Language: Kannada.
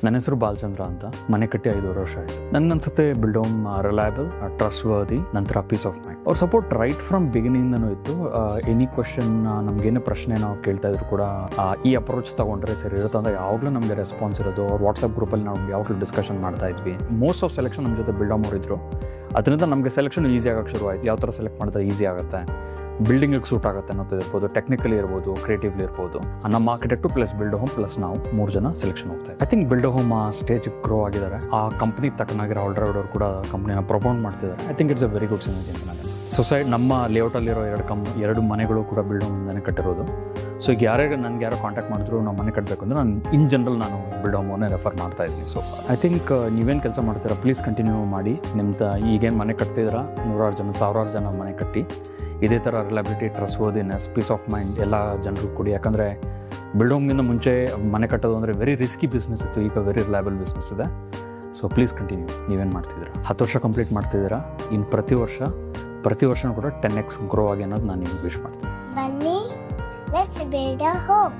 ನನ್ನ ಹೆಸರು ಬಾಲಚಂದ್ರ ಅಂತ. ಮನೆ ಕಟ್ಟಿ 5 ವರ್ಷ ಆಯಿತು. ನನಗನ್ಸುತ್ತೆ build home reliable, trust worthy, ನಂತರ ಪೀಸ್ ಆಫ್ ಮೈಂಡ್. ಅವ್ರ ಸಪೋರ್ಟ್ ರೈಟ್ ಫ್ರಮ್ ಬಿಗಿನಿಂಗ್ನೂ ಇತ್ತು. ಎನಿ ಕ್ವಶನ್, ನಮ್ಗೇನು ಪ್ರಶ್ನೆ ನಾವು ಕೇಳ್ತಾ ಇದ್ರು ಕೂಡ ಈ ಅಪ್ರೋಚ್ ತಗೊಂಡ್ರೆ ಸರಿ ಇರುತ್ತೆ ಅಂತ ಯಾವಾಗಲೂ ನಮಗೆ ರೆಸ್ಪಾನ್ಸ್ ಇರೋದು. ಅವ್ರ ವಾಟ್ಸಪ್ ಗ್ರೂಪಲ್ಲಿ ನಾವು ಯಾವಾಗಲೂ ಡಿಸ್ಕಷನ್ ಮಾಡ್ತಾ ಇದ್ವಿ. ಮೋಸ್ಟ್ ಆಫ್ ಸೆಲೆಕ್ಷನ್ ನಮ್ಮ ಜೊತೆ ಬಿಲ್ಡ್ ಹೋಮ್ ಅವ್ರು ಇದ್ರು. ಅದರಿಂದ ನಮಗೆ ಸೆಲೆಕ್ಷನ್ ಈಸಿ ಆಗೋಕ್ಕೆ ಶುರು ಆಯಿತು. ಯಾವ ಥರ ಸೆಲೆಕ್ಟ್ ಮಾಡಿದ್ರೆ ಈಸಿ ಆಗುತ್ತೆ, ಬಿಲ್ಡಿಂಗಿಗೆ ಸೂಟ್ ಆಗುತ್ತೆ ಅನ್ನೋದು ಇರ್ಬೋದು, ಟೆಕ್ನಿಕಲಿ ಇರ್ಬೋದು, ಕ್ರಿಯೇಟಿವ್ಲಿ ಇರ್ಬೋದು. ನಮ್ಮ architect plus build home plus ನಾವು 3 ಜನ ಸೆಲೆಕ್ಷನ್ ಹೋಗ್ತಾ ಇದ್ದೀವಿ. ಐ ಥಿಂಕ್ ಬಿಲ್ಡ್ ಹೋಮ್ ಆ ಸ್ಟೇಜ್ ಗ್ರೋ ಆಗಿದ್ದಾರೆ. ಆ ಕಂಪ್ನಿ ತಕ್ಕನಾಗಿರೋ ಆಲ್ರೌಂಡರ್ ಅವರು ಕೂಡ ಕಂಪ್ನಿನ ಪ್ರಮೋಟ್ ಮಾಡ್ತಿದ್ದಾರೆ. I think it's a very good signature ಅಂತ ನಾನು. ಸೊಸೈಟಿ ನಮ್ಮ ಲೇಔಟಲ್ಲಿರೋ 2 ಮನೆಗಳು ಕೂಡ ಬಿಲ್ಡ್ ಹೋಮ್ನೇ ಕಟ್ಟಿರೋದು. ಸೊ ಈಗ ಯಾರು ಕಾಂಟ್ಯಾಕ್ಟ್ ಮಾಡಿದ್ರು ನಾವು ಮನೆ ಕಟ್ಟಬೇಕು ಅಂದರೆ ನಾನು ಇನ್ ಜನರಲ್ ನಾನು ಬಿಲ್ಡ್ ಹೋಮನ್ನೇ ರೆಫರ್ ಮಾಡ್ತಾ ಇದ್ದೀನಿ. ಸೊ ಐ ಥಿಂಕ್ ನೀವೇನು ಕೆಲಸ ಮಾಡ್ತೀರಾ ಪ್ಲೀಸ್ ಕಂಟಿನ್ಯೂ ಮಾಡಿ. ನಿಮ್ದು ಈಗೇನು ಮನೆ ಕಟ್ತಿದ್ದೀರಾ 100 ಜನ 1000 ಜನ ಮನೆ ಕಟ್ಟಿ ಇದೇ ಥರ reliability, trustworthiness, peace of mind ಎಲ್ಲ ಜನರು ಕೊಡಿ. ಯಾಕಂದರೆ ಬಿಲ್ಡ್ ಹೋಮ್ಗಿಂತ ಮುಂಚೆ ಮನೆ ಕಟ್ಟೋದು ಅಂದರೆ ವೆರಿ ರಿಸ್ಕಿ ಬಿಸ್ನೆಸ್ ಇತ್ತು. ಈಗ ವೆರಿ ರಿಲಯಬಲ್ ಬಿಸ್ನೆಸ್ ಇದೆ. So please continue. ನೀವೇನು ಮಾಡ್ತಿದ್ದೀರಾ 10 ವರ್ಷ ಕಂಪ್ಲೀಟ್ ಮಾಡ್ತಿದ್ದೀರಾ. ಇನ್ನು ಪ್ರತಿ ವರ್ಷನೂ ಕೂಡ 10x ಗ್ರೋ ಆಗಿ ಅನ್ನೋದು ನಾನು ನಿಮಗೆ ವಿಶ್ ಮಾಡ್ತೀನಿ. ಬನ್ನಿ, let's build a home.